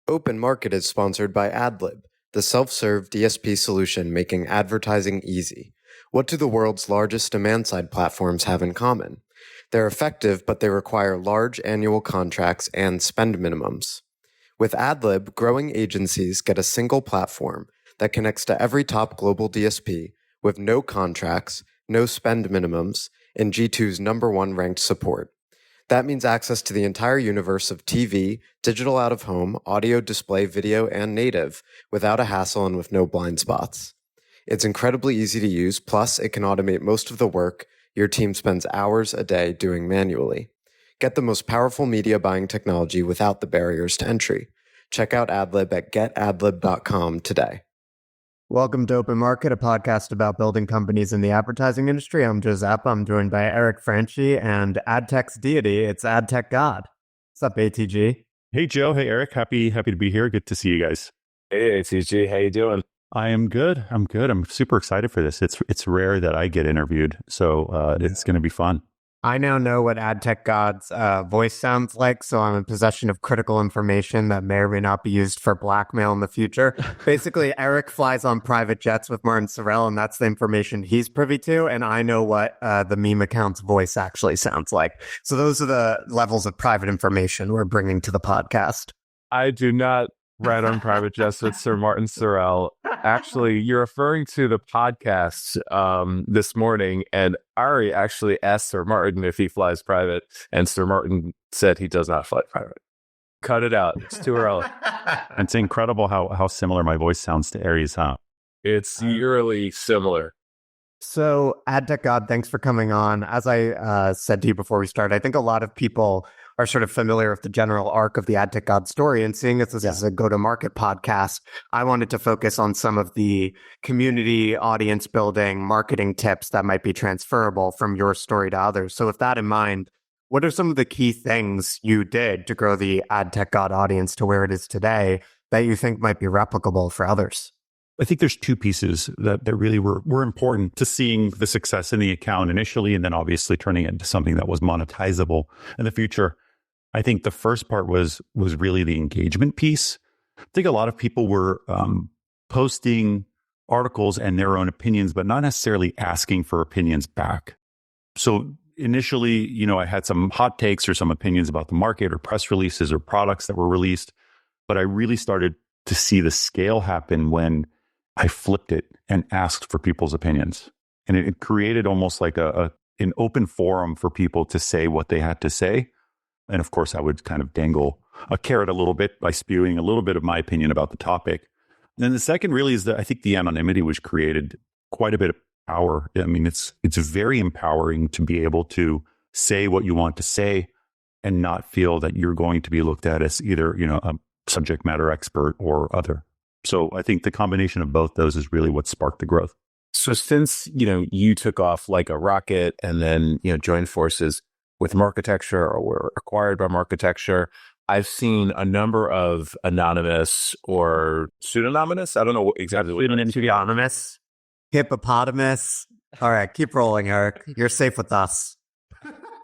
Open Market is sponsored by AdLib, the self-serve DSP solution making advertising easy. What do the world's largest demand-side platforms have in common? They're effective, but they require large annual contracts and spend minimums. With AdLib, growing agencies get a single platform that connects to every top global DSP with no contracts, no spend minimums, and G2's #1 ranked support. That means access to the entire universe of TV, digital out-of-home, audio, display, video, and native without a hassle and with no blind spots. It's incredibly easy to use, plus it can automate most of the work your team spends hours a day doing manually. Get the most powerful media buying technology without the barriers to entry. Check out AdLib at getadlib.com today. Welcome to Open Market, a podcast about building companies in the advertising industry. I'm Joe Zappa. I'm joined by Eric Franchi and AdTech's deity. It's AdTech God. What's up, ATG? Hey, Joe. Hey, Eric. Happy to be here. Good to see you guys. Hey, ATG. How you doing? I am good. I'm super excited for this. It's rare that I get interviewed, so it's going to be fun. I now know what AdTech God's voice sounds like, so I'm in possession of critical information that may or may not be used for blackmail in the future. Basically, Eric flies on private jets with Martin Sorrell, and that's the information he's privy to, and I know what the meme account's voice actually sounds like. So those are the levels of private information we're bringing to the podcast. I do not ride on private jets with Sir Martin Sorrell. Actually, you're referring to the podcast this morning, and Ari actually asked Sir Martin if he flies private, and Sir Martin said he does not fly private. Cut it out. It's too early. It's incredible how similar my voice sounds to Ari's, huh? It's eerily similar. So, AdTech God, thanks for coming on. As I said to you before we started, I think a lot of people are sort of familiar with the general arc of the AdTech God story. And seeing as this is a go-to-market podcast, I wanted to focus on some of the community audience building, marketing tips that might be transferable from your story to others. So with that in mind, what are some of the key things you did to grow the AdTech God audience to where it is today that you think might be replicable for others? I think there's two pieces that really were important to seeing the success in the account initially, and then obviously turning it into something that was monetizable in the future. I think the first part was really the engagement piece. I think a lot of people were posting articles and their own opinions, but not necessarily asking for opinions back. So initially, I had some hot takes or some opinions about the market or press releases or products that were released, but I really started to see the scale happen when I flipped it and asked for people's opinions. And it created almost like an open forum for people to say what they had to say. And of course, I would kind of dangle a carrot a little bit by spewing a little bit of my opinion about the topic. And then the second really is that I think the anonymity was created quite a bit of power. I mean, it's very empowering to be able to say what you want to say and not feel that you're going to be looked at as either, a subject matter expert or other. So I think the combination of both those is really what sparked the growth. So since, you took off like a rocket and then, joined forces with Marketecture or were acquired by Marketecture, I've seen a number of anonymous or pseudonymous. I don't know exactly what Pseudonymous, hippopotamus. All right, keep rolling, Eric. You're safe with us.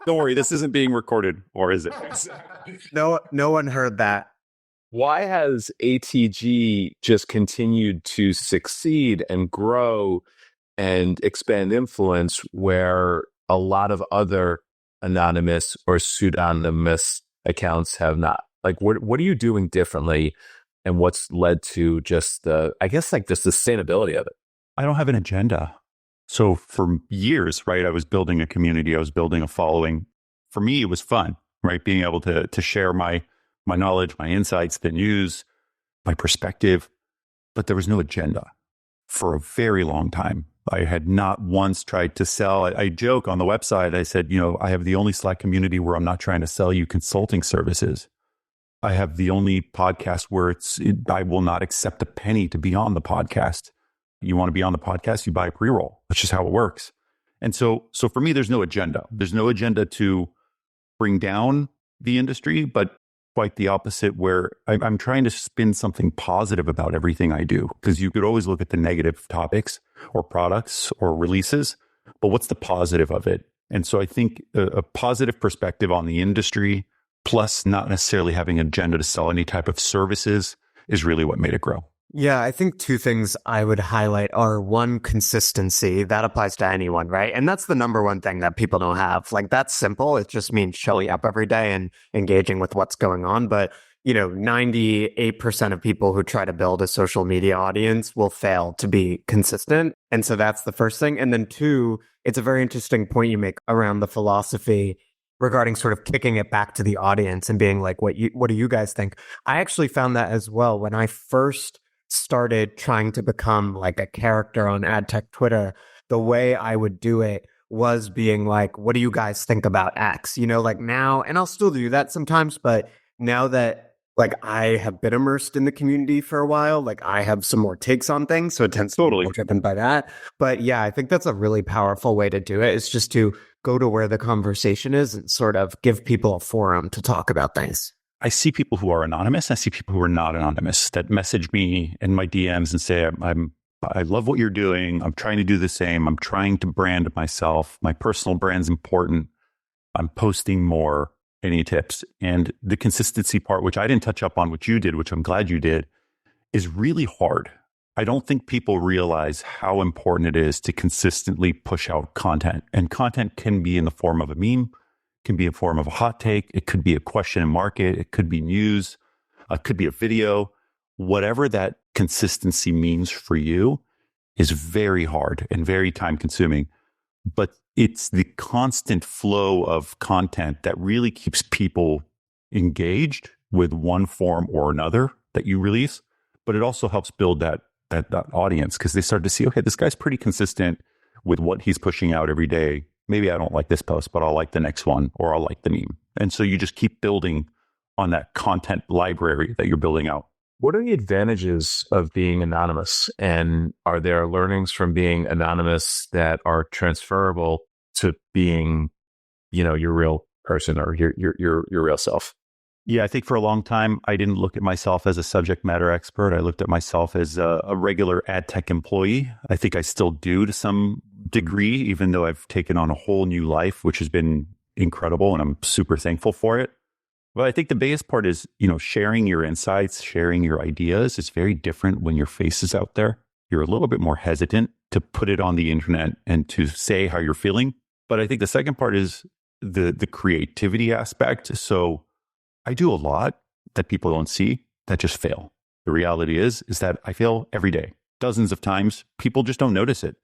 Don't worry, this isn't being recorded, or is it? No one heard that. Why has ATG just continued to succeed and grow and expand influence where a lot of other anonymous or pseudonymous accounts have not? Like, what are you doing differently, and what's led to just the sustainability of it? I don't have an agenda. So for years, right, I was building a community, I was building a following. For me, it was fun, right? Being able to share my knowledge, my insights, the news, my perspective, but there was no agenda for a very long time. I had not once tried to sell. I joke on the website, I said, I have the only Slack community where I'm not trying to sell you consulting services. I have the only podcast where I will not accept a penny to be on the podcast. You want to be on the podcast, you buy a pre-roll. That's just how it works. And so for me, there's no agenda. There's no agenda to bring down the industry, but quite the opposite, where I'm trying to spin something positive about everything I do. Because you could always look at the negative topics or products or releases, but what's the positive of it? And so I think a positive perspective on the industry, plus not necessarily having an agenda to sell any type of services is really what made it grow. Yeah, I think two things I would highlight are one, consistency. That applies to anyone, right? And that's the number one thing that people don't have. Like, that's simple. It just means showing up every day and engaging with what's going on. But, 98% of people who try to build a social media audience will fail to be consistent. And so that's the first thing. And then two, it's a very interesting point you make around the philosophy regarding sort of kicking it back to the audience and being like, what do you guys think? I actually found that as well when I first started trying to become like a character on AdTech Twitter. The way I would do it was being like, what do you guys think about X? Like now, and I'll still do that sometimes, but now that like I have been immersed in the community for a while, like I have some more takes on things. So it tends to be more driven by that. But yeah, I think that's a really powerful way to do it. It's just to go to where the conversation is and sort of give people a forum to talk about things. I see people who are anonymous. I see people who are not anonymous that message me in my DMs and say, I love what you're doing. I'm trying to do the same. I'm trying to brand myself. My personal brand's important. I'm posting more. Any tips? And the consistency part, which I didn't touch up on, which you did, which I'm glad you did, is really hard. I don't think people realize how important it is to consistently push out content. And content can be in the form of a meme, can be in the form of a hot take. It could be a question in market. It could be news. It could be a video. Whatever that consistency means for you is very hard and very time consuming. But it's the constant flow of content that really keeps people engaged with one form or another that you release. But it also helps build that audience because they start to see, okay, this guy's pretty consistent with what he's pushing out every day. Maybe I don't like this post, but I'll like the next one or I'll like the meme. And so you just keep building on that content library that you're building out. What are the advantages of being anonymous? And are there learnings from being anonymous that are transferable to being, your real person or your real self? Yeah, I think for a long time, I didn't look at myself as a subject matter expert. I looked at myself as a regular ad tech employee. I think I still do to some degree, even though I've taken on a whole new life, which has been incredible. And I'm super thankful for it. But I think the biggest part is, sharing your insights, sharing your ideas is very different when your face is out there. You're a little bit more hesitant to put it on the internet and to say how you're feeling. But I think the second part is the creativity aspect. So I do a lot that people don't see that just fail. The reality is that I fail every day, dozens of times. People just don't notice it.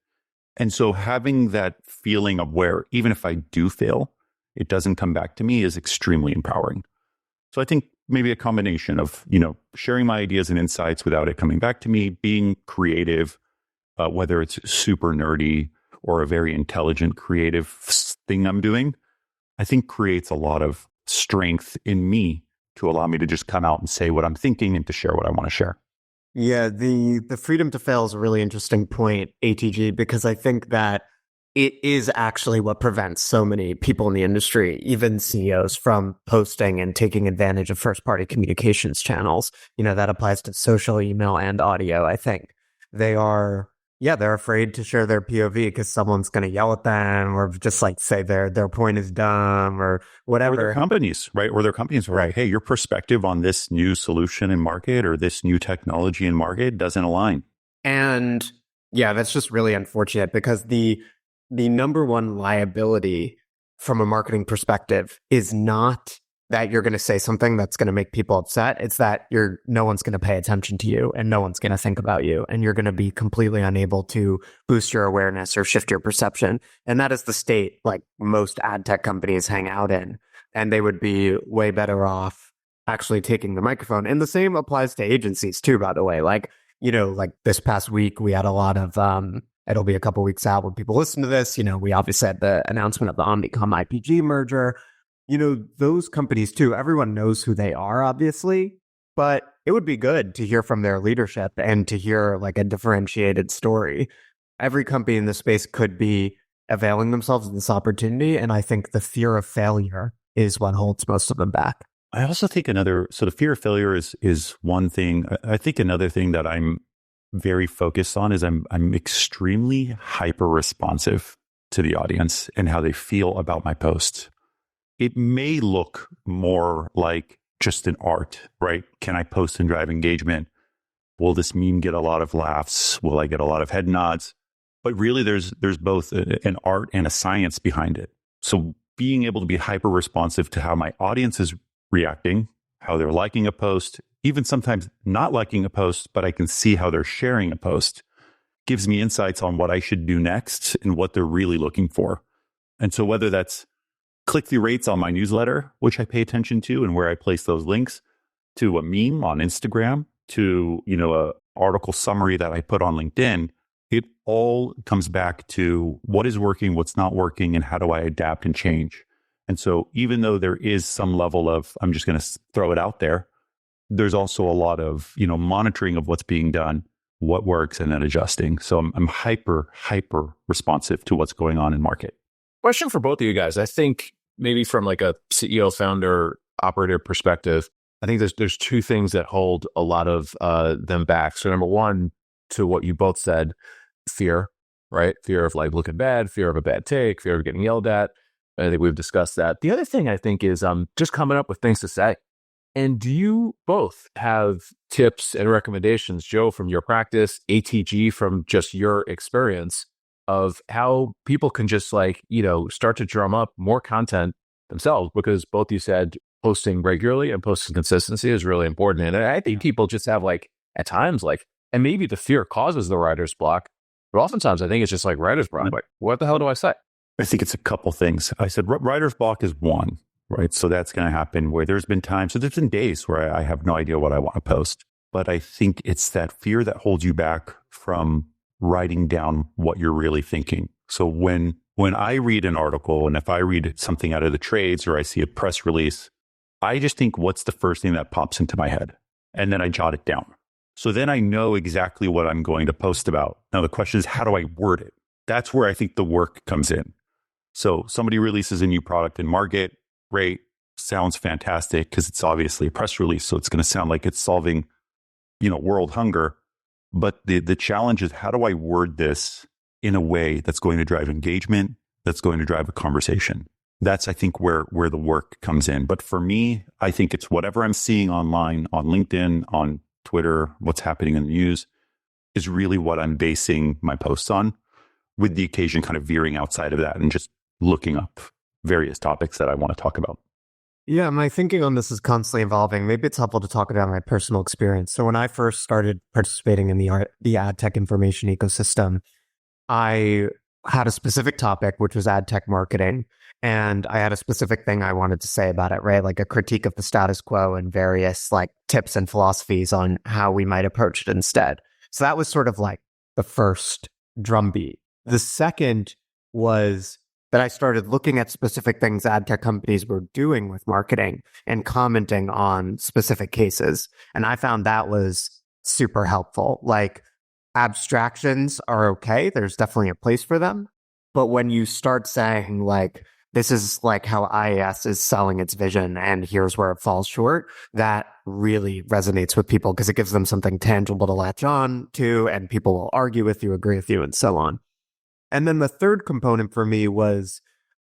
And so having that feeling of where even if I do fail, it doesn't come back to me is extremely empowering. So I think maybe a combination of, sharing my ideas and insights without it coming back to me, being creative, whether it's super nerdy or a very intelligent, creative thing I'm doing, I think creates a lot of strength in me to allow me to just come out and say what I'm thinking and to share what I want to share. Yeah, the freedom to fail is a really interesting point, ATG, because I think that it is actually what prevents so many people in the industry, even CEOs, from posting and taking advantage of first-party communications channels. That applies to social, email, and audio, I think. They're afraid to share their POV because someone's going to yell at them or just like say their point is dumb or whatever. Or their companies, right? Or their companies are like, hey, your perspective on this new solution in market or this new technology in market doesn't align. And yeah, that's just really unfortunate because the number one liability from a marketing perspective is not that you're going to say something that's going to make people upset. It's that no one's going to pay attention to you and no one's going to think about you. And you're going to be completely unable to boost your awareness or shift your perception. And that is the state like most ad tech companies hang out in. And they would be way better off actually taking the microphone. And the same applies to agencies too, by the way. Like this past week, we had a lot of, it'll be a couple weeks out when people listen to this. We obviously had the announcement of the Omnicom IPG merger. Those companies too, everyone knows who they are, obviously, but it would be good to hear from their leadership and to hear like a differentiated story. Every company in this space could be availing themselves of this opportunity. And I think the fear of failure is what holds most of them back. I also think so the fear of failure is one thing. I think another thing that I'm very focused on is I'm extremely hyper responsive to the audience and how they feel about my posts. it may look more like just an art, right? Can I post and drive engagement? Will this meme get a lot of laughs? Will I get a lot of head nods? But really, there's both an art and a science behind it. So being able to be hyper responsive to how my audience is reacting, how they're liking a post, even sometimes not liking a post, but I can see how they're sharing a post, gives me insights on what I should do next and what they're really looking for. And so whether that's click-through rates on my newsletter, which I pay attention to and where I place those links, to a meme on Instagram, to, a article summary that I put on LinkedIn, it all comes back to what is working, what's not working, and how do I adapt and change. And so even though there is some level of, I'm just going to throw it out there, there's also a lot of, monitoring of what's being done, what works, and then adjusting. So I'm hyper responsive to what's going on in market. Question for both of you guys. I think maybe from like a CEO, founder, operator perspective, I think there's two things that hold a lot of them back. So number one, to what you both said, fear, right? Fear of like looking bad, fear of a bad take, fear of getting yelled at. I think we've discussed that. The other thing I think is just coming up with things to say. And do you both have tips and recommendations, Joe, from your practice, ATG from just your experience of how people can just start to drum up more content themselves? Because both you said posting regularly and posting consistency is really important. And I think people just have at times and maybe the fear causes the writer's block, but oftentimes I think it's just like writer's block. Like, what the hell do I say? I think it's a couple things. I said writer's block is one, right? So that's going to happen where there's been times, so there's been days where I have no idea what I want to post. But I think it's that fear that holds you back from writing down what you're really thinking. So when I read an article, and if I read something out of the trades or I see a press release, I just think, what's the first thing that pops into my head? And then I jot it down. So then I know exactly what I'm going to post about. Now, the question is, how do I word it? That's where I think the work comes in. So somebody releases a new product in market, great, sounds fantastic because it's obviously a press release. So it's going to sound like it's solving, world hunger. But the challenge is, how do I word this in a way that's going to drive engagement, that's going to drive a conversation? That's, I think, where the work comes in. But for me, I think it's whatever I'm seeing online, on LinkedIn, on Twitter, what's happening in the news is really what I'm basing my posts on, with the occasion kind of veering outside of that and just looking up various topics that I want to talk about. Yeah, my thinking on this is constantly evolving. Maybe it's helpful to talk about my personal experience. So when I first started participating in the ad tech information ecosystem, I had a specific topic, which was ad tech marketing. And I had a specific thing I wanted to say about it, right? Like a critique of the status quo and various tips and philosophies on how we might approach it instead. So that was sort of the first drumbeat. The second was that I started looking at specific things ad tech companies were doing with marketing and commenting on specific cases. And I found that was super helpful. Abstractions are okay. There's definitely a place for them. But when you start saying this is how IAS is selling its vision and here's where it falls short, that really resonates with people because it gives them something tangible to latch on to, and people will argue with you, agree with you, and so on. And then the third component for me was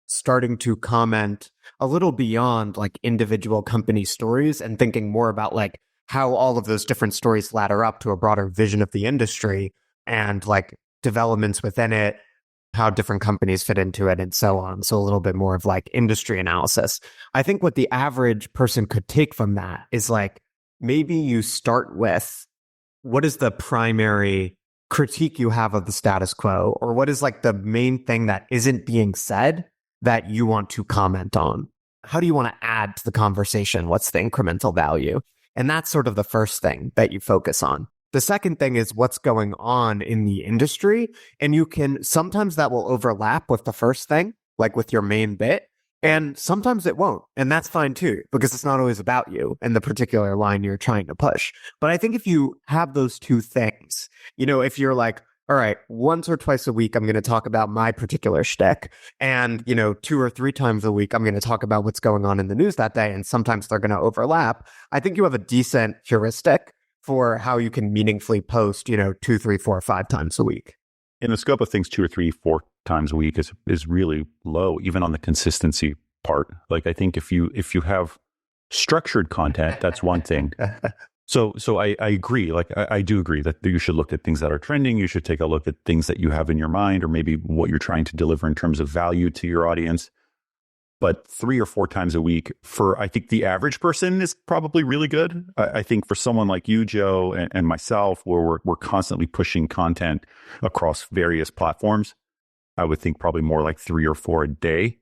starting to comment a little beyond individual company stories and thinking more about how all of those different stories ladder up to a broader vision of the industry and developments within it, how different companies fit into it, and so on. So a little bit more of industry analysis. I think what the average person could take from that is maybe you start with, what is the primary critique you have of the status quo, or what is the main thing that isn't being said that you want to comment on? How do you want to add to the conversation? What's the incremental value? And that's sort of the first thing that you focus on. The second thing is what's going on in the industry. And sometimes that will overlap with the first thing, with your main bit. And sometimes it won't. And that's fine too, because it's not always about you and the particular line you're trying to push. But I think if you have those two things, if you're all right, once or twice a week, I'm going to talk about my particular shtick. And, 2 or 3 times a week, I'm going to talk about what's going on in the news that day. And sometimes they're going to overlap. I think you have a decent heuristic for how you can meaningfully post, 2, 3, 4, 5 times a week. In the scope of things, 2 or 3, 4 times a week is really low, even on the consistency part. Like, I think if you have structured content, that's one thing. So I agree. Like, I do agree that you should look at things that are trending. You should take a look at things that you have in your mind, or maybe what you're trying to deliver in terms of value to your audience. But 3 or 4 times a week for, I think, the average person is probably really good. I think for someone like you, Joe, and myself, where we're constantly pushing content across various platforms, I would think probably more like 3 or 4 a day.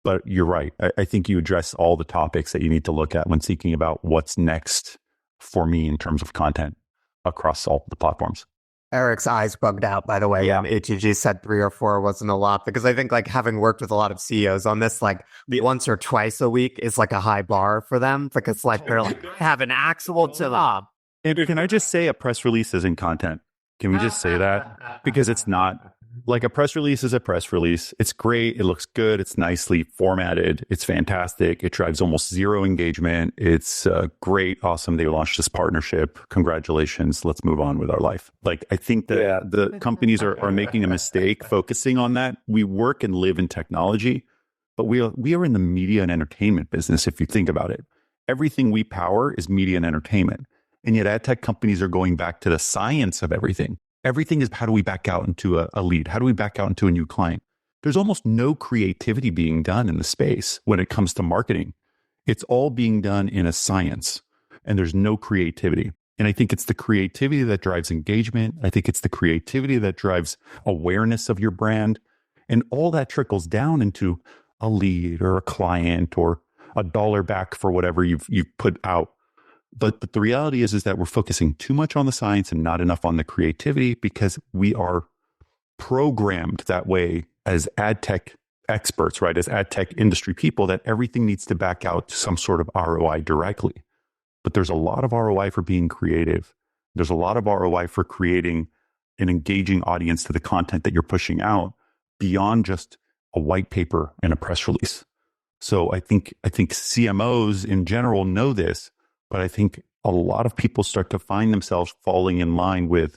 But you're right. I think you address all the topics that you need to look at when thinking about what's next for me in terms of content across all the platforms. Eric's eyes bugged out, by the way. Yeah. ATG said 3 or 4 wasn't a lot, because I think, like, having worked with a lot of CEOs on this, like, once or twice a week is like a high bar for them, because like they're like, I have an actual job. And can I just say a press release isn't content? Can we just say that? Because it's not. Like, a press release is a press release. It's great. It looks good. It's nicely formatted. It's fantastic. It drives almost zero engagement. It's great. Awesome. They launched this partnership. Congratulations. Let's move on with our life. Like, I think that the companies are making a mistake focusing on that. We work and live in technology, but we are in the media and entertainment business, if you think about it. Everything we power is media and entertainment. And yet ad tech companies are going back to the science of everything. Everything is, how do we back out into a lead? How do we back out into a new client? There's almost no creativity being done in the space when it comes to marketing. It's all being done in a science, and there's no creativity. And I think it's the creativity that drives engagement. I think it's the creativity that drives awareness of your brand. And all that trickles down into a lead or a client or a dollar back for whatever you've put out. But the reality is that we're focusing too much on the science and not enough on the creativity, because we are programmed that way as ad tech experts, right? As ad tech industry people, that everything needs to back out to some sort of ROI directly. But there's a lot of ROI for being creative. There's a lot of ROI for creating an engaging audience to the content that you're pushing out beyond just a white paper and a press release. So I think CMOs in general know this. But I think a lot of people start to find themselves falling in line with,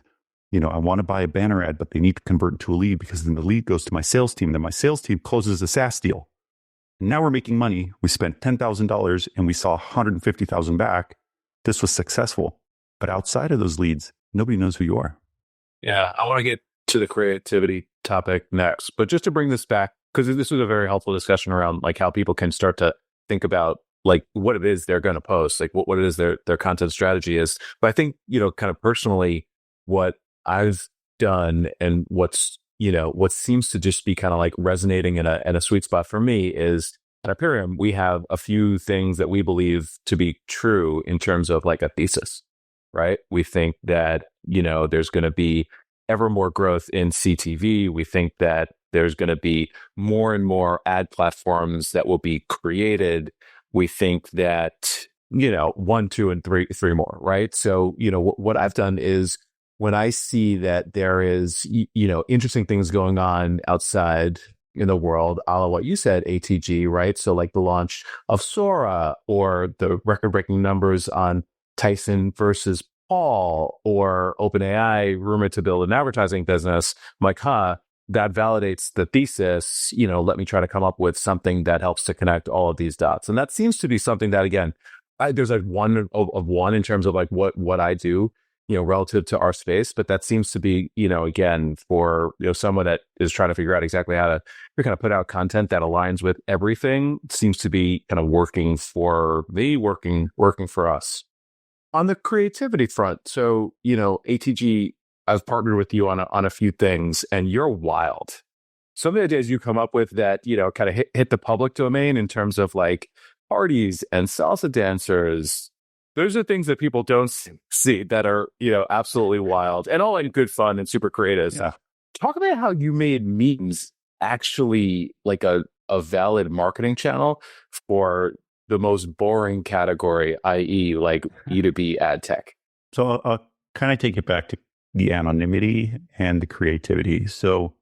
I want to buy a banner ad, but they need to convert into a lead, because then the lead goes to my sales team. Then my sales team closes a SaaS deal. And now we're making money. We spent $10,000 and we saw $150,000 back. This was successful. But outside of those leads, nobody knows who you are. Yeah, I want to get to the creativity topic next. But just to bring this back, because this was a very helpful discussion around like how people can start to think about like what it is they're going to post, like what it is their content strategy is. But I think, kind of personally, what I've done and what seems to just be kind of like resonating in a sweet spot for me is at Imperium, we have a few things that we believe to be true in terms of like a thesis, right? We think that, there's going to be ever more growth in CTV. We think that there's going to be more and more ad platforms that will be created. We think that, 1, 2, and 3 more, right? So, what I've done is when I see that there is, interesting things going on outside in the world, a la what you said, ATG, right? So like the launch of Sora, or the record-breaking numbers on Tyson versus Paul, or OpenAI rumored to build an advertising business, I'm like, that validates the thesis. Let me try to come up with something that helps to connect all of these dots. And that seems to be something that, again, there's like one of one in terms of like what I do, relative to our space. But that seems to be, again, for someone that is trying to figure out exactly how to kind of put out content that aligns with everything, seems to be kind of working for me, working for us. On the creativity front, so ATG, I've partnered with you on a few things, and you're wild. Some of the ideas you come up with that, kind of hit the public domain in terms of like parties and salsa dancers. Those are things that people don't see that are, absolutely wild and all in good fun and super creative. Yeah. Talk about how you made memes actually like a valid marketing channel for the most boring category, i.e. like B2B ad tech. So I'll kind of take it back to the anonymity and the creativity. So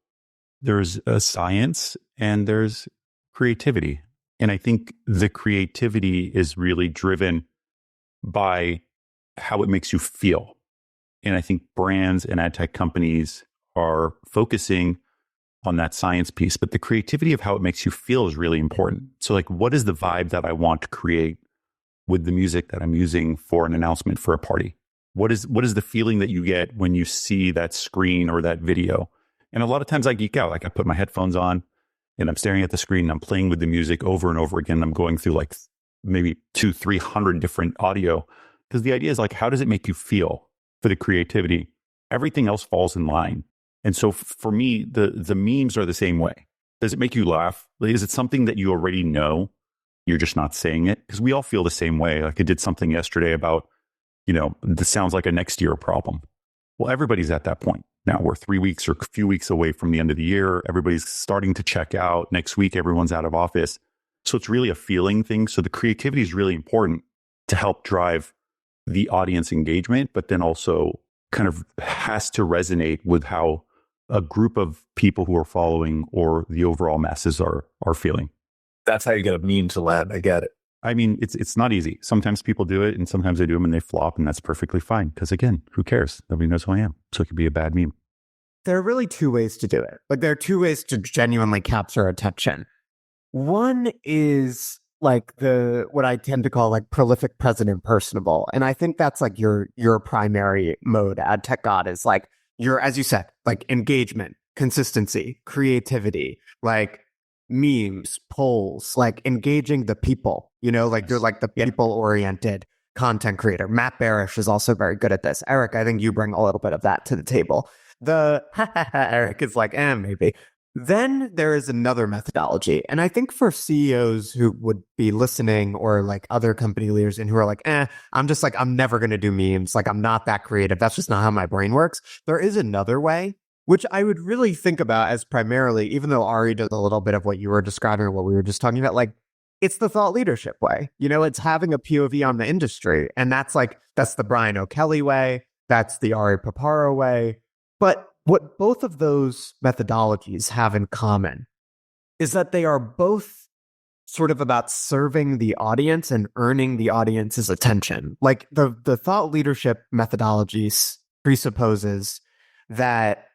there's a science and there's creativity. And I think the creativity is really driven by how it makes you feel. And I think brands and ad tech companies are focusing on that science piece, but the creativity of how it makes you feel is really important. So like, what is the vibe that I want to create with the music that I'm using for an announcement for a party? What is the feeling that you get when you see that screen or that video? And a lot of times I geek out. Like I put my headphones on and I'm staring at the screen and I'm playing with the music over and over again. I'm going through like maybe 200-300 different audio, because the idea is like, how does it make you feel for the creativity? Everything else falls in line. And so for me, the memes are the same way. Does it make you laugh? Is it something that you already know? You're just not saying it? Because we all feel the same way. Like I did something yesterday about, this sounds like a next year problem. Well, everybody's at that point. Now we're 3 weeks or a few weeks away from the end of the year. Everybody's starting to check out. Next week, everyone's out of office. So it's really a feeling thing. So the creativity is really important to help drive the audience engagement, but then also kind of has to resonate with how a group of people who are following or the overall masses are feeling. That's how you get a meme to land. I get it. I mean, it's not easy. Sometimes people do it and sometimes they do them and they flop, and that's perfectly fine. Because again, who cares? Nobody knows who I am. So it could be a bad meme. There are really two ways to do it. Like there are two ways to genuinely capture attention. One is like what I tend to call like prolific, present, and personable. And I think that's like your primary mode. AdTech God is like as you said, like engagement, consistency, creativity, like memes, polls, like engaging the people, like you're like the people-oriented content creator. Matt Barish is also very good at this. Eric, I think you bring a little bit of that to the table. Eric is like, maybe. Then there is another methodology. And I think for CEOs who would be listening or like other company leaders and who are like, I'm never going to do memes. Like I'm not that creative. That's just not how my brain works. There is another way, which I would really think about as primarily, even though Ari does a little bit of what you were describing or what we were just talking about, like it's the thought leadership way. It's having a POV on the industry. And that's the Brian O'Kelly way. That's the Ari Paparo way. But what both of those methodologies have in common is that they are both sort of about serving the audience and earning the audience's attention. Like the thought leadership methodology presupposes that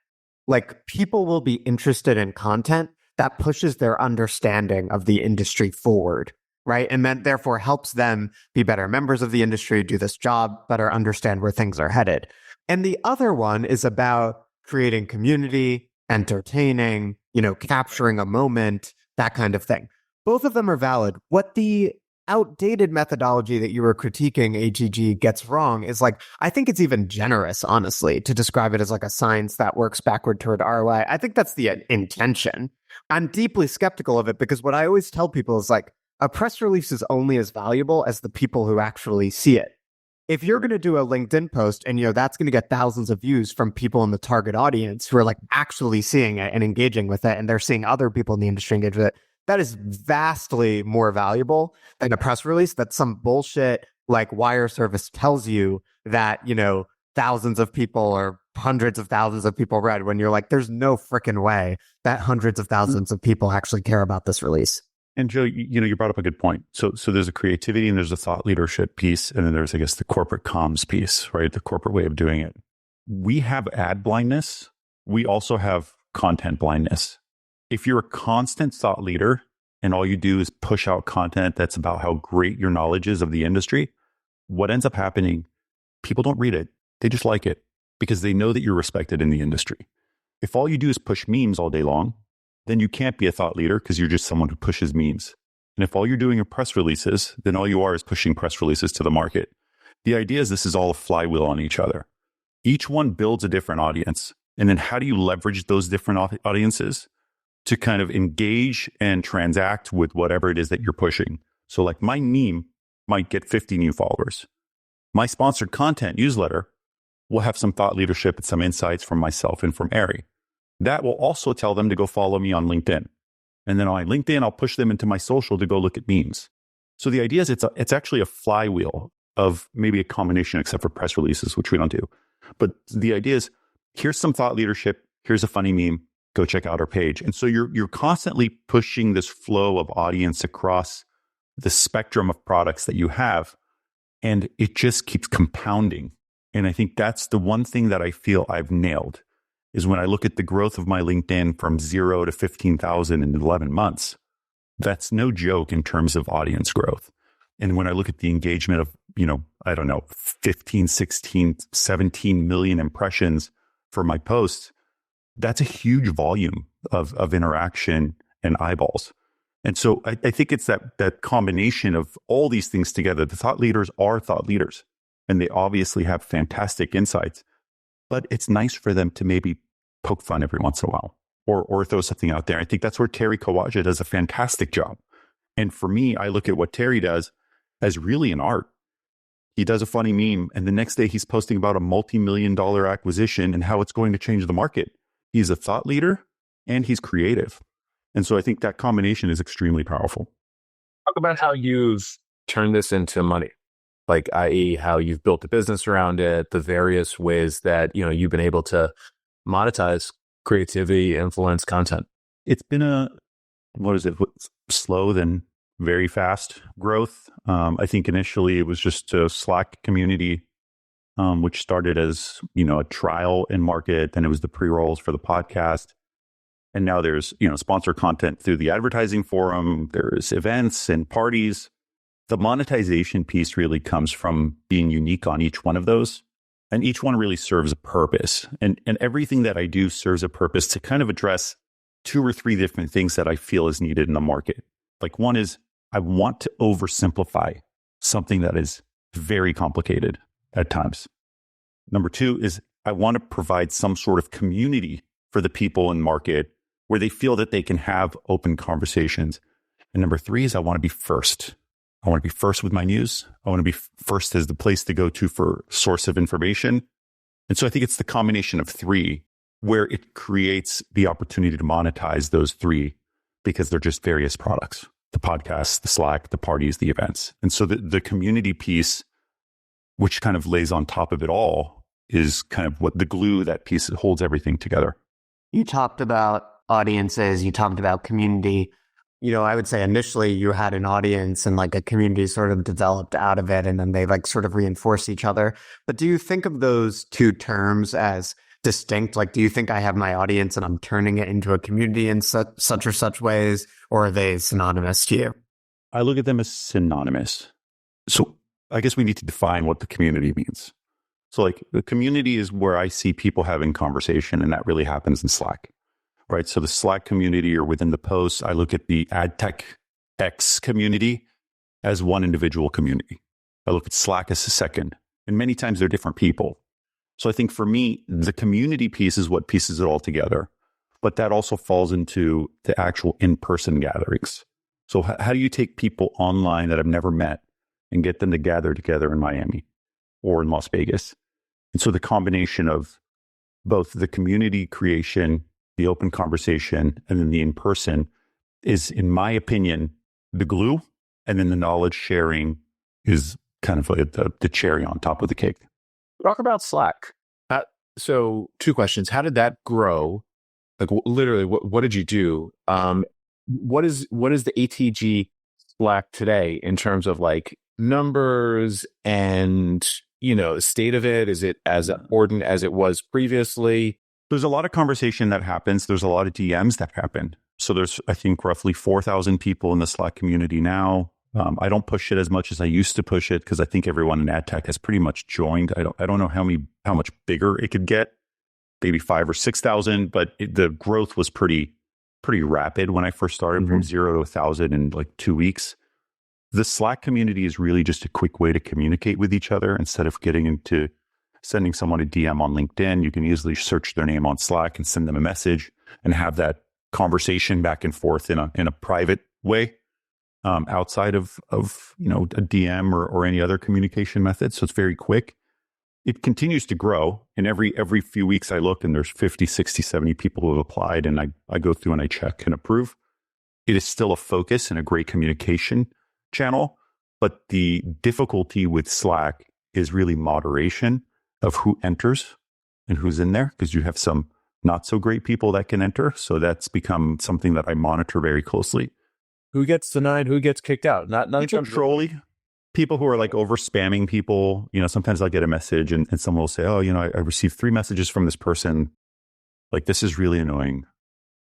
like people will be interested in content that pushes their understanding of the industry forward, right? And then therefore helps them be better members of the industry, do this job, better understand where things are headed. And the other one is about creating community, entertaining, capturing a moment, that kind of thing. Both of them are valid. What the outdated methodology that you were critiquing, AGG, gets wrong is like, I think it's even generous, honestly, to describe it as like a science that works backward toward ROI. I think that's the intention. I'm deeply skeptical of it because what I always tell people is like, a press release is only as valuable as the people who actually see it. If you're going to do a LinkedIn post and, that's going to get thousands of views from people in the target audience who are like actually seeing it and engaging with it, and they're seeing other people in the industry engage with it, that is vastly more valuable than a press release that some bullshit like wire service tells you that, thousands of people or hundreds of thousands of people read, when you're like, there's no freaking way that hundreds of thousands of people actually care about this release. And Joe, you brought up a good point. So there's a creativity and there's a thought leadership piece. And then there's, I guess, the corporate comms piece, right? The corporate way of doing it. We have ad blindness. We also have content blindness. If you're a constant thought leader and all you do is push out content that's about how great your knowledge is of the industry, what ends up happening, people don't read it. They just like it because they know that you're respected in the industry. If all you do is push memes all day long, then you can't be a thought leader because you're just someone who pushes memes. And if all you're doing are press releases, then all you are is pushing press releases to the market. The idea is this is all a flywheel on each other. Each one builds a different audience. And then how do you leverage those different audiences to kind of engage and transact with whatever it is that you're pushing? So like my meme might get 50 new followers. My sponsored content newsletter will have some thought leadership and some insights from myself and from Ari. That will also tell them to go follow me on LinkedIn. And then on LinkedIn, I'll push them into my social to go look at memes. So the idea is it's actually a flywheel of maybe a combination, except for press releases, which we don't do. But the idea is, here's some thought leadership. Here's a funny meme. Go check out our page. And so you're constantly pushing this flow of audience across the spectrum of products that you have. And it just keeps compounding. And I think that's the one thing that I feel I've nailed is when I look at the growth of my LinkedIn from 0 to 15,000 in 11 months, that's no joke in terms of audience growth. And when I look at the engagement of, 15, 16, 17 million impressions for my posts, that's a huge volume of interaction and eyeballs. And so I think it's that combination of all these things together. The thought leaders are thought leaders, and they obviously have fantastic insights, but it's nice for them to maybe poke fun every once in a while or throw something out there. I think that's where Terry Kawaja does a fantastic job. And for me, I look at what Terry does as really an art. He does a funny meme, and the next day he's posting about a multi-million-dollar acquisition and how it's going to change the market. He's a thought leader and he's creative. And so I think that combination is extremely powerful. Talk about how you've turned this into money, like i.e. how you've built a business around it, the various ways that, you've been able to monetize creativity, influence, content. It's been slow then very fast growth. I think initially it was just a Slack community, which started as, a trial in market. Then it was the pre-rolls for the podcast. And now there's, sponsor content through the advertising forum. There's events and parties. The monetization piece really comes from being unique on each one of those. And each one really serves a purpose. And everything that I do serves a purpose to kind of address 2 or 3 different things that I feel is needed in the market. Like one is I want to oversimplify something that is very complicated at times. Number 2 is I want to provide some sort of community for the people in market where they feel that they can have open conversations. And number 3 is I want to be first. I want to be first with my news. I want to be first as the place to go to for source of information. And so I think it's the combination of 3 where it creates the opportunity to monetize those 3 because they're just various products, the podcasts, the Slack, the parties, the events. And so the community piece, which kind of lays on top of it all, is kind of what the glue that piece holds everything together. You talked about audiences, you talked about community. I would say initially you had an audience and like a community sort of developed out of it, and then they like sort of reinforce each other. But do you think of those 2 terms as distinct? Like, do you think I have my audience and I'm turning it into a community in such or such ways, or are they synonymous to you? I look at them as synonymous. So I guess we need to define what the community means. So like the community is where I see people having conversation, and that really happens in Slack. Right. So the Slack community or within the posts, I look at the AdTech X community as one individual community. I look at Slack as a second, and many times they're different people. So I think for me, the community piece is what pieces it all together, but that also falls into the actual in-person gatherings. So how do you take people online that I've never met and get them to gather together in Miami or in Las Vegas? And so the combination of both the community creation, the open conversation, and then the in-person is, in my opinion, the glue. And then the knowledge sharing is kind of like the cherry on top of the cake. Talk about Slack. So 2 questions. How did that grow? Like literally, what did you do? What is the ATG Slack today in terms of like numbers and, state of it? Is it as important as it was previously? There's a lot of conversation that happens. There's a lot of DMs that happen. So there's, I think, roughly 4,000 people in the Slack community now. I don't push it as much as I used to push it because I think everyone in ad tech has pretty much joined. I don't know how much bigger it could get, maybe 5,000 or 6,000, but the growth was pretty rapid when I first started, from 0 to 1,000 in like 2 weeks. The Slack community is really just a quick way to communicate with each other. Instead of getting into sending someone a DM on LinkedIn, you can easily search their name on Slack and send them a message and have that conversation back and forth in a private way, outside of a DM or any other communication method. So it's very quick. It continues to grow, and every few weeks I look and there's 50, 60, 70 people who have applied, and I go through and I check and approve. It is still a focus and a great communication channel, but the difficulty with Slack is really moderation of who enters and who's in there, because you have some not so great people that can enter. So that's become something that I monitor very closely. Who gets denied? Who gets kicked out? Not people trolling, people who are like over spamming people. Sometimes I'll get a message and someone will say, "Oh, I received 3 messages from this person. Like, this is really annoying.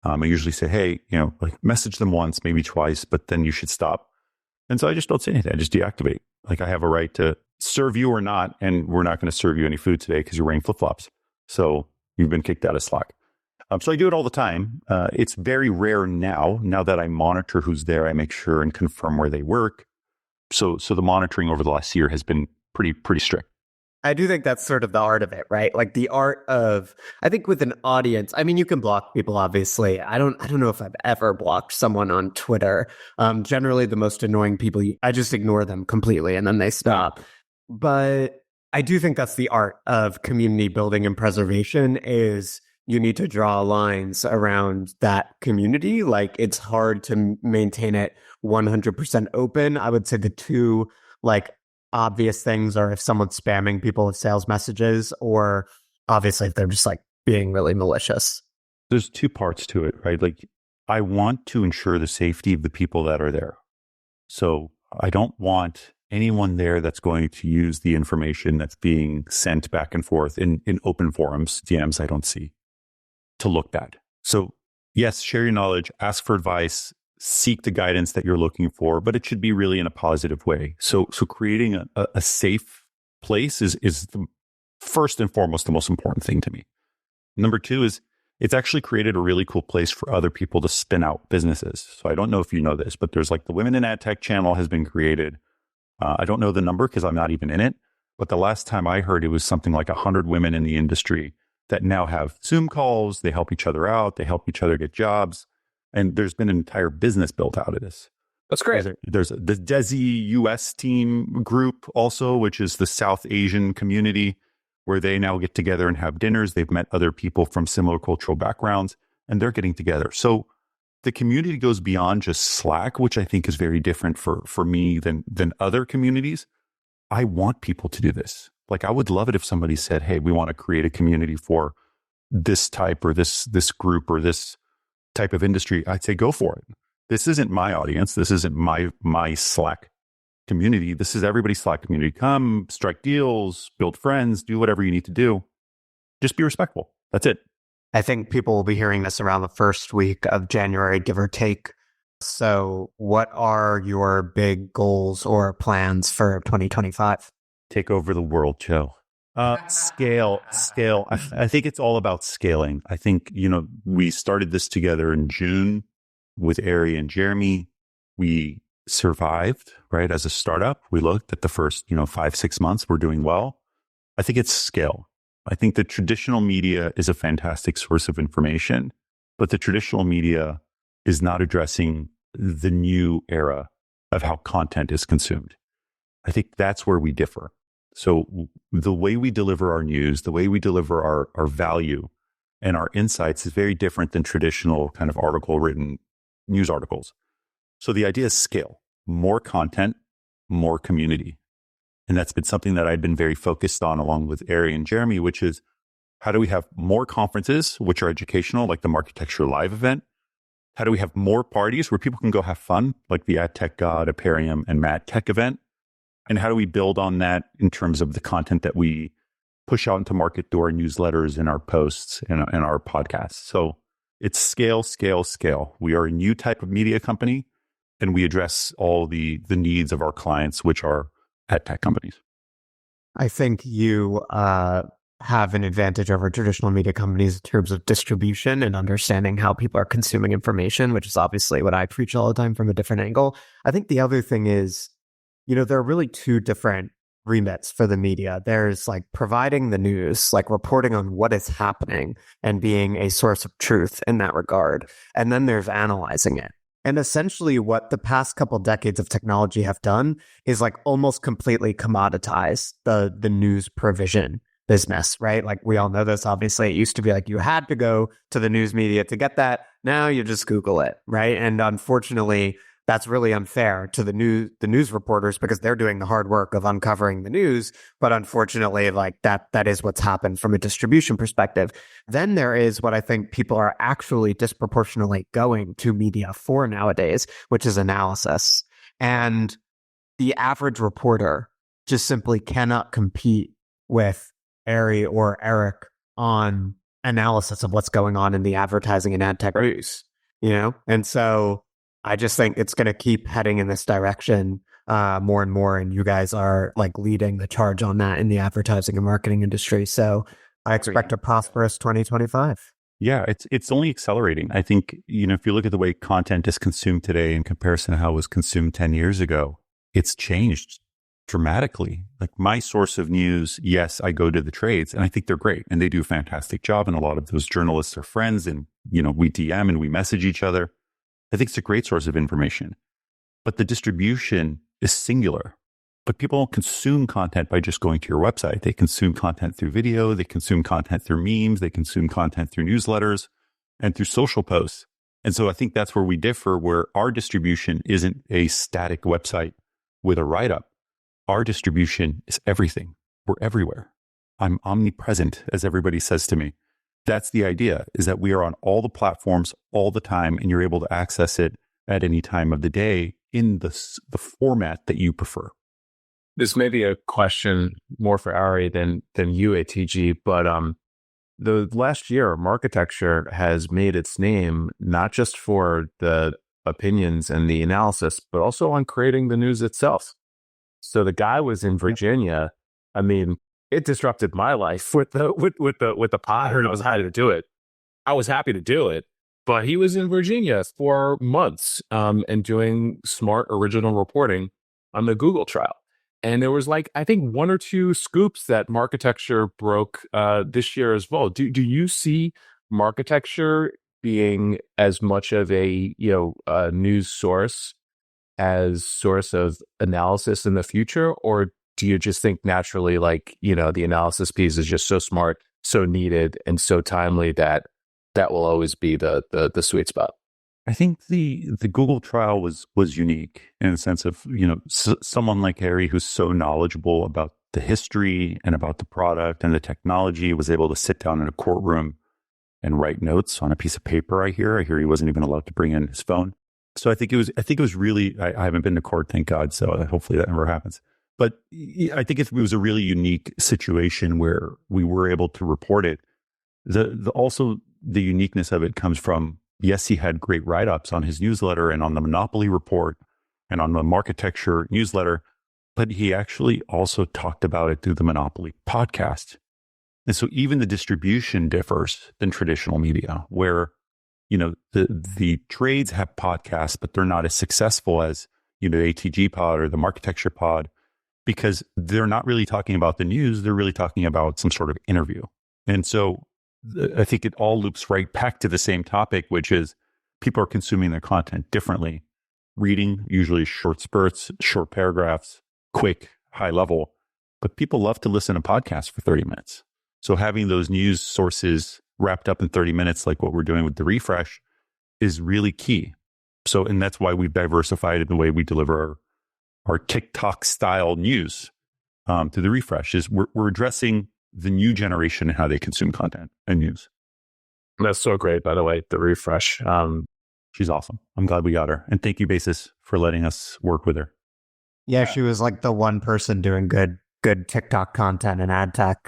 I usually say, hey, like message them once, maybe twice, but then you should stop. And so I just don't say anything. I just deactivate. Like, I have a right to serve you or not, and we're not going to serve you any food today because you're wearing flip-flops. So you've been kicked out of Slack. So I do it all the time. It's very rare now that I monitor who's there. I make sure and confirm where they work. So the monitoring over the last year has been pretty strict. I do think that's sort of the art of it, right? Like the art of, I think with an audience, I mean, you can block people, obviously. I don't know if I've ever blocked someone on Twitter. Generally, the most annoying people, I just ignore them completely and then they stop. But I do think that's the art of community building and preservation is you need to draw lines around that community. Like, it's hard to maintain it 100% open. I would say the two, like, obvious things are if someone's spamming people with sales messages, or obviously if they're just like being really malicious. There's two parts to it, right? Like, I want to ensure the safety of the people that are there. So I don't want anyone there that's going to use the information that's being sent back and forth in open forums, DMs I don't see, to look bad. So yes, share your knowledge, ask for advice, seek the guidance that you're looking for, but it should be really in a positive way. So creating a safe place is the first and foremost the most important thing to me. Number two is it's actually created a really cool place for other people to spin out businesses. So I don't know if you know this, but there's like the Women in AdTech channel has been created. I don't know the number because I'm not even in it, but the last time I heard it was something like 100 women in the industry that now have Zoom calls. They help each other out. They help each other get jobs. And there's been an entire business built out of this. That's great. There's the DESI US team group also, which is the South Asian community, where they now get together and have dinners. They've met other people from similar cultural backgrounds, and they're getting together. So the community goes beyond just Slack, which I think is very different for me than other communities. I want people to do this. Like, I would love it if somebody said, hey, we want to create a community for this type or this group or this type of industry. I'd say go for it. This isn't my audience. This isn't my Slack community. This is everybody's Slack community. Come, strike deals, build friends, do whatever you need to do. Just be respectful. That's it. I think people will be hearing this around the first week of January, give or take. So what are your big goals or plans for 2025? Take over the world, Joe. Scale. I think it's all about scaling. I think, we started this together in June with Ari and Jeremy. We survived, right? As a startup, we looked at the first, 5-6 months, we're doing well. I think it's scale. I think the traditional media is a fantastic source of information, but the traditional media is not addressing the new era of how content is consumed. I think that's where we differ. So the way we deliver our news, the way we deliver our value and our insights is very different than traditional kind of written news articles. So the idea is scale, more content, more community. And that's been something that I've been very focused on along with Ari and Jeremy, which is how do we have more conferences, which are educational, like the Marketecture Live event? How do we have more parties where people can go have fun, like the AdTech God, Aperium, and Mad Tech event? And how do we build on that in terms of the content that we push out into market through our newsletters and our posts and our podcasts? So it's scale, scale, scale. We are a new type of media company, and we address all the needs of our clients, which are ad tech companies. I think you have an advantage over traditional media companies in terms of distribution and understanding how people are consuming information, which is obviously what I preach all the time from a different angle. I think the other thing is, there are really two different remits for the media. There's like providing the news, like reporting on what is happening and being a source of truth in that regard. And then there's analyzing it. And essentially what the past couple decades of technology have done is like almost completely commoditize the news provision business, right? Like we all know this, obviously. It used to be like you had to go to the news media to get that. Now you just Google it, right? And unfortunately, that's really unfair to the news reporters because they're doing the hard work of uncovering the news. But unfortunately, like that is what's happened from a distribution perspective. Then there is what I think people are actually disproportionately going to media for nowadays, which is analysis. And the average reporter just simply cannot compete with Ari or Eric on analysis of what's going on in the advertising and ad tech space, And so I just think it's going to keep heading in this direction more and more. And you guys are like leading the charge on that in the advertising and marketing industry. So I expect a prosperous 2025. Yeah, it's only accelerating. I think, if you look at the way content is consumed today in comparison to how it was consumed 10 years ago, it's changed dramatically. Like my source of news, yes, I go to the trades and I think they're great and they do a fantastic job. And a lot of those journalists are friends and, we DM and we message each other. I think it's a great source of information, but the distribution is singular. But people don't consume content by just going to your website. They consume content through video. They consume content through memes. They consume content through newsletters and through social posts. And so I think that's where we differ, where our distribution isn't a static website with a write-up. Our distribution is everything. We're everywhere. I'm omnipresent, as everybody says to me. That's the idea, is that we are on all the platforms all the time, and you're able to access it at any time of the day in the format that you prefer. This may be a question more for Ari than you, ATG, but the last year, Marketecture has made its name not just for the opinions and the analysis, but also on creating the news itself. So the guy was in Virginia. I mean, it disrupted my life with the pod. I heard I was happy to do it. I was happy to do it, but he was in Virginia for months and doing smart, original reporting on the Google trial. And there was I think one or two scoops that Marketecture broke this year as well. Do you see Marketecture being as much of a news source as source of analysis in the future, or do you just think naturally the analysis piece is just so smart, so needed, and so timely that will always be the sweet spot? I think the Google trial was unique in the sense of, someone like Harry, who's so knowledgeable about the history and about the product and the technology, was able to sit down in a courtroom and write notes on a piece of paper. I hear he wasn't even allowed to bring in his phone. So I think it was really, I haven't been to court, thank God. So hopefully that never happens. But I think it was a really unique situation where we were able to report it. Also the uniqueness of it comes from, yes, he had great write-ups on his newsletter and on the Monopoly report and on the Marketecture newsletter, but he actually also talked about it through the Monopoly podcast. And so even the distribution differs than traditional media, where, the trades have podcasts, but they're not as successful as, the ATG pod or the Marketecture pod, because they're not really talking about the news. They're really talking about some sort of interview. And so I think it all loops right back to the same topic, which is people are consuming their content differently. Reading, usually short spurts, short paragraphs, quick, high level, but people love to listen to podcasts for 30 minutes. So having those news sources wrapped up in 30 minutes, like what we're doing with the refresh, is really key. So, and that's why we've diversified in the way we deliver our TikTok style news to the refresh. Is we're addressing the new generation and how they consume content and news. That's so great, by the way, the refresh. She's awesome. I'm glad we got her. And thank you, Basis, for letting us work with her. Yeah, she was like the one person doing good TikTok content and ad tech.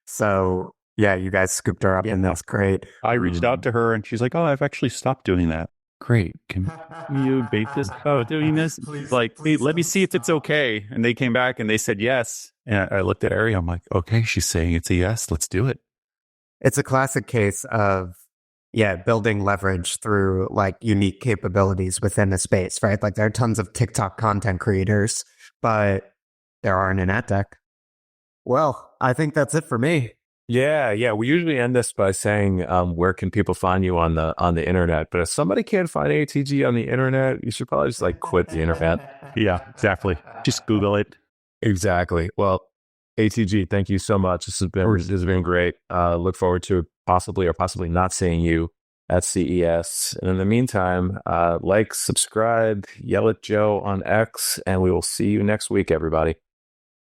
So yeah, you guys scooped her up and that's great. I reached out to her and she's like, "Oh, I've actually stopped doing that." Great. Can you Basis doing this? Please, hey, let me see if it's okay. And they came back and they said yes. And I looked at Ari. I'm like, okay, she's saying it's a yes. Let's do it. It's a classic case of, building leverage through unique capabilities within a space, right? There are tons of TikTok content creators, but there aren't in ad tech. Well, I think that's it for me. Yeah. We usually end this by saying, where can people find you on the internet? But if somebody can't find ATG on the internet, you should probably just quit the internet. Yeah, exactly. Just Google it. Exactly. Well, ATG, thank you so much. This has been great. Look forward to possibly or possibly not seeing you at CES. And in the meantime, subscribe, yell at Joe on X, and we will see you next week, everybody.